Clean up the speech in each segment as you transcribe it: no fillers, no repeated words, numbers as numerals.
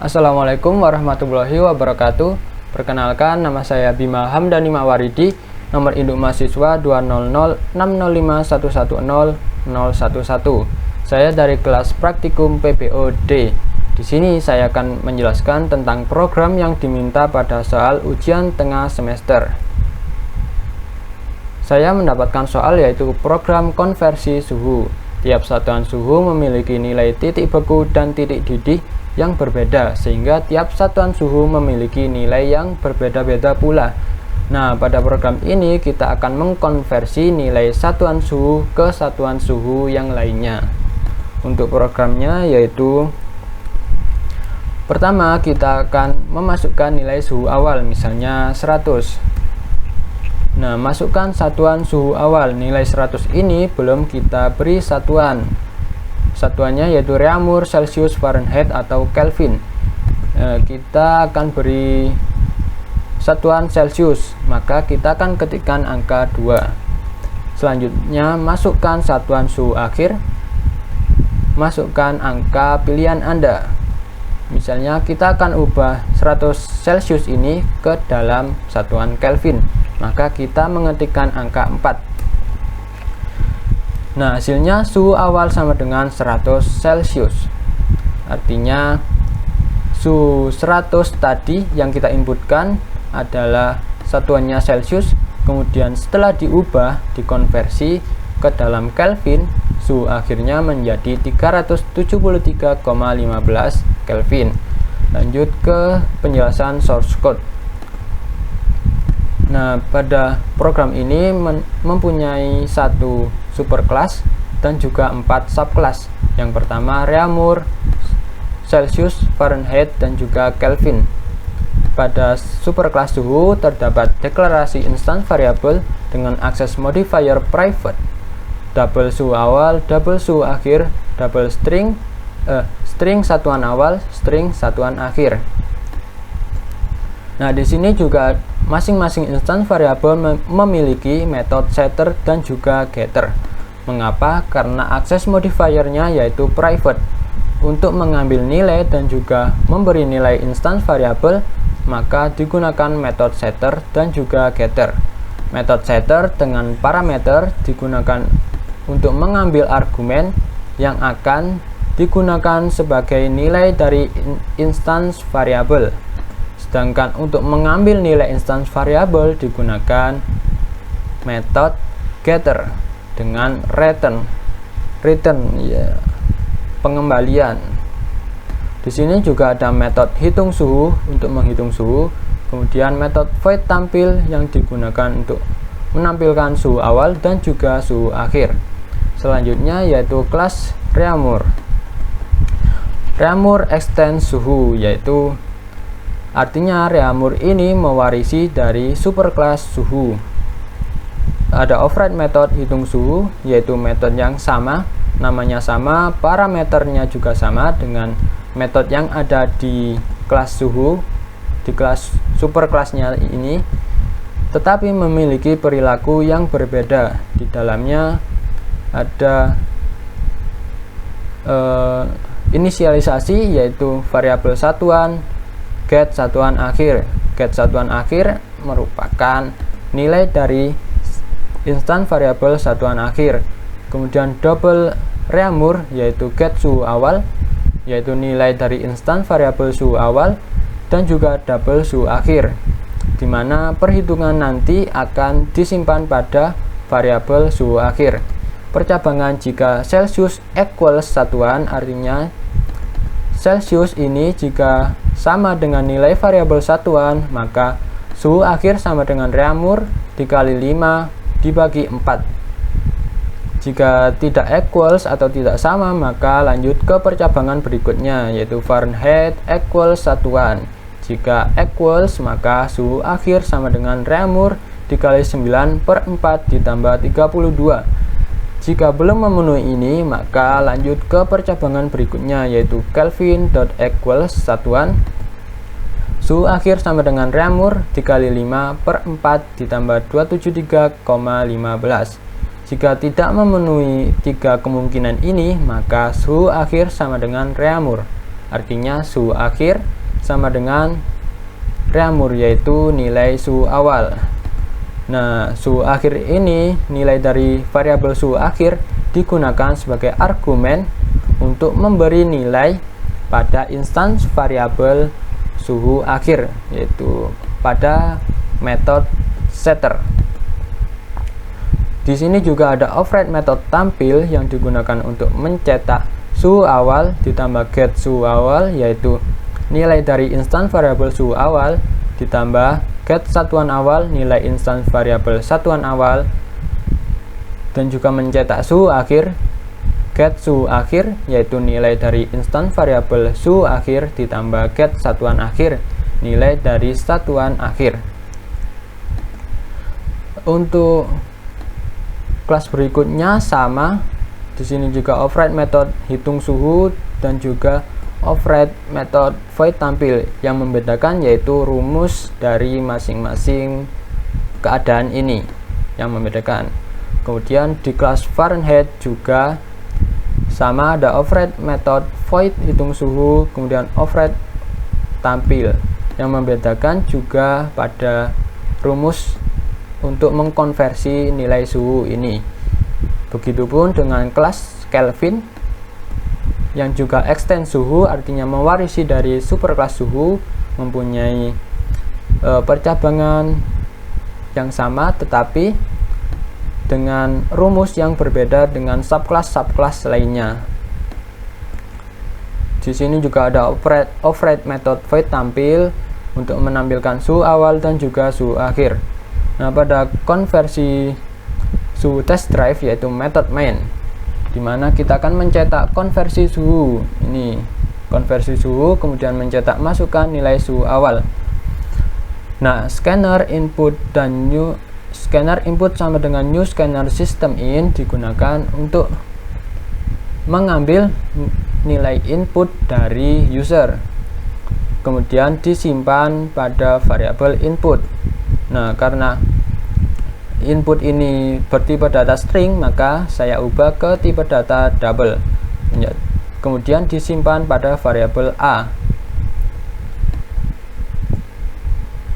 Assalamualaikum warahmatullahi wabarakatuh. Perkenalkan, nama saya Bima Hamdani Mawaridi, nomor induk mahasiswa 20060611011. Saya dari kelas praktikum PPOD. Di sini saya akan menjelaskan tentang program yang diminta pada soal ujian tengah semester. Saya mendapatkan soal yaitu program konversi suhu. Tiap satuan suhu memiliki nilai titik beku dan titik didih yang berbeda, sehingga tiap satuan suhu memiliki nilai yang berbeda-beda pula. Nah, pada program ini kita akan mengkonversi nilai satuan suhu ke satuan suhu yang lainnya. Untuk programnya yaitu, pertama kita akan memasukkan nilai suhu awal, misalnya 100. Nah, masukkan satuan suhu awal. Nilai 100 ini belum kita beri satuan. Satuannya yaitu Reaumur, Celcius, Fahrenheit, atau Kelvin. Kita akan beri satuan Celcius, maka kita akan ketikkan angka 2. Selanjutnya, masukkan satuan suhu akhir. Masukkan angka pilihan Anda. Misalnya kita akan ubah 100 Celcius ini ke dalam satuan Kelvin, maka kita mengetikkan angka 4. Nah, hasilnya suhu awal sama dengan 100 Celcius. Artinya suhu 100 tadi yang kita inputkan adalah satuannya Celcius, kemudian setelah diubah, dikonversi ke dalam Kelvin, suhu akhirnya menjadi 373,15 Kelvin. Lanjut ke penjelasan source code. Nah, pada program ini mempunyai satu superclass dan juga 4 subclass. Yang pertama Reaumur, Celcius, Fahrenheit, dan juga Kelvin. Pada superclass suhu terdapat deklarasi instance variable dengan akses modifier private, double suhu awal, double suhu akhir, double string satuan awal, string satuan akhir. Nah, di sini juga masing-masing instance variable memiliki metode setter dan juga getter. Mengapa? Karena akses modifiernya yaitu private. Untuk mengambil nilai dan juga memberi nilai instance variable, maka digunakan metode setter dan juga getter. Metode setter dengan parameter digunakan untuk mengambil argumen yang akan digunakan sebagai nilai dari instance variable. Sedangkan untuk mengambil nilai instance variable digunakan metode getter dengan return ya, pengembalian. Di sini juga ada metode hitung suhu untuk menghitung suhu, kemudian metode void tampil yang digunakan untuk menampilkan suhu awal dan juga suhu akhir. Selanjutnya yaitu kelas Reaumur. Reaumur extend suhu, yaitu artinya Reaumur ini mewarisi dari superclass suhu. Ada override method hitung suhu, yaitu metode yang sama, namanya sama, parameternya juga sama dengan metode yang ada di kelas suhu, di kelas superclassnya ini, tetapi memiliki perilaku yang berbeda. Di dalamnya ada inisialisasi, yaitu variabel satuan, get satuan akhir. Get satuan akhir merupakan nilai dari instan variabel satuan akhir. Kemudian double Reaumur yaitu get suhu awal, yaitu nilai dari instan variabel suhu awal, dan juga double suhu akhir, di mana perhitungan nanti akan disimpan pada variabel suhu akhir. Percabangan jika Celcius equals satuan, artinya Celcius ini jika sama dengan nilai variabel satuan, maka suhu akhir sama dengan Reaumur dikali 5 dibagi 4. Jika tidak equals atau tidak sama, maka lanjut ke percabangan berikutnya, yaitu Fahrenheit equals satuan. Jika equals, maka suhu akhir sama dengan Reaumur dikali 9/4 ditambah 32. Jika belum memenuhi ini, maka lanjut ke percabangan berikutnya, yaitu Kelvin.equals satuan. Suhu akhir sama dengan Reaumur dikali 5/4 ditambah 273,15. Jika tidak memenuhi tiga kemungkinan ini, maka suhu akhir sama dengan Reaumur. artinya suhu akhir sama dengan reamur, yaitu nilai suhu awal. Nah, suhu akhir ini, nilai dari variabel suhu akhir digunakan sebagai argumen untuk memberi nilai pada instans variabel suhu akhir, yaitu pada metode setter. Di sini juga ada override metode tampil yang digunakan untuk mencetak suhu awal ditambah get suhu awal, yaitu nilai dari instans variabel suhu awal ditambah get satuan awal nilai instans variabel satuan awal, dan juga mencetak suhu akhir get suhu akhir, yaitu nilai dari instans variabel suhu akhir ditambah get satuan akhir nilai dari satuan akhir. Untuk kelas berikutnya sama, di sini juga override metode hitung suhu dan juga override metode void tampil. Yang membedakan yaitu rumus dari masing-masing keadaan ini yang membedakan. Kemudian di kelas Fahrenheit juga sama, ada override metode void hitung suhu, kemudian override tampil. Yang membedakan juga pada rumus untuk mengkonversi nilai suhu ini. Begitupun dengan kelas Kelvin yang juga extend suhu, artinya mewarisi dari superkelas suhu, mempunyai percabangan yang sama tetapi dengan rumus yang berbeda dengan subkelas lainnya. Di sini juga ada override method void tampil untuk menampilkan suhu awal dan juga suhu akhir. Nah, pada konversi suhu test drive yaitu method main, dimana kita akan mencetak konversi suhu ini, konversi suhu, kemudian mencetak masukkan nilai suhu awal. Nah, scanner input dan new scanner input sama dengan new scanner system in digunakan untuk mengambil nilai input dari user, kemudian disimpan pada variabel input. Nah, karena input ini bertipe data string, maka saya ubah ke tipe data double, kemudian disimpan pada variabel A.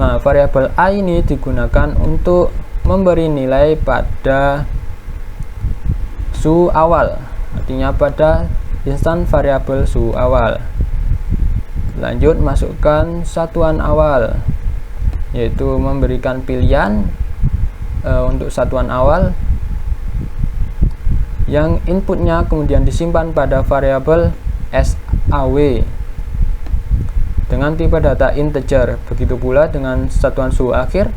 Nah, variabel A ini digunakan untuk memberi nilai pada suhu awal, artinya pada instan variabel suhu awal. Lanjut, masukkan satuan awal, yaitu memberikan pilihan untuk satuan awal yang inputnya kemudian disimpan pada variabel SAW dengan tipe data integer. Begitu pula dengan satuan suhu akhir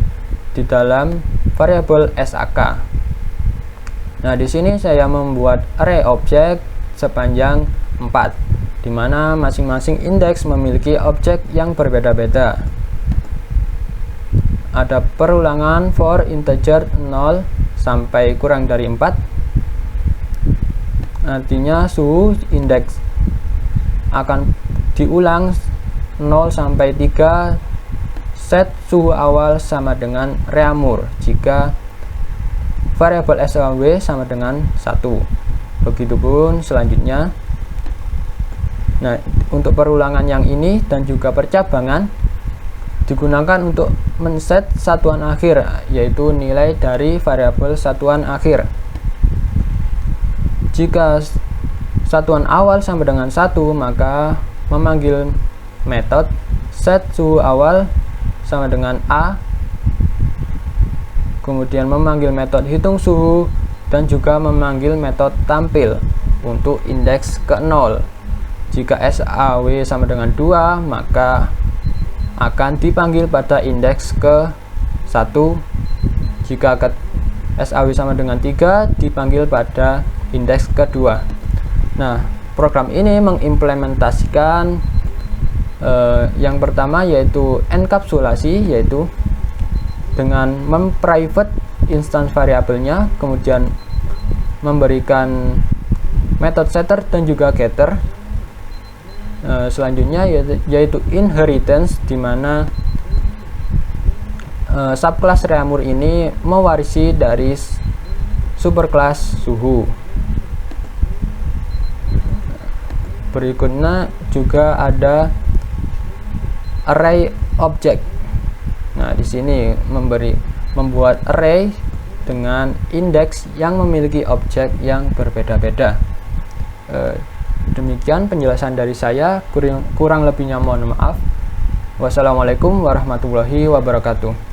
di dalam variabel SAK. Nah, di sini saya membuat array objek sepanjang 4, di mana masing-masing indeks memiliki objek yang berbeda-beda. Ada perulangan for integer 0 sampai kurang dari 4, artinya suhu indeks akan diulang 0 sampai 3, set suhu awal sama dengan reamur jika variabel SAW sama dengan 1. Begitupun selanjutnya. Nah, untuk perulangan yang ini dan juga percabangan digunakan untuk men-set satuan akhir, yaitu nilai dari variabel satuan akhir. Jika satuan awal sama dengan 1, maka memanggil metode set suhu awal sama dengan A, kemudian memanggil metode hitung suhu dan juga memanggil metode tampil untuk indeks ke 0. Jika SAW sama dengan 2, maka akan dipanggil pada indeks ke 1. Jika SAW sama dengan 3, dipanggil pada indeks kedua. Nah, program ini mengimplementasikan yang pertama yaitu enkapsulasi, yaitu dengan memprivate instance variabelnya, kemudian memberikan method setter dan juga getter. Selanjutnya yaitu inheritance, di mana subclass reamur ini mewarisi dari superclass suhu. Berikutnya juga ada array object. Nah, di sini membuat array dengan indeks yang memiliki objek yang berbeda-beda. Demikian penjelasan dari saya, kurang lebihnya mohon maaf. Wassalamualaikum warahmatullahi wabarakatuh.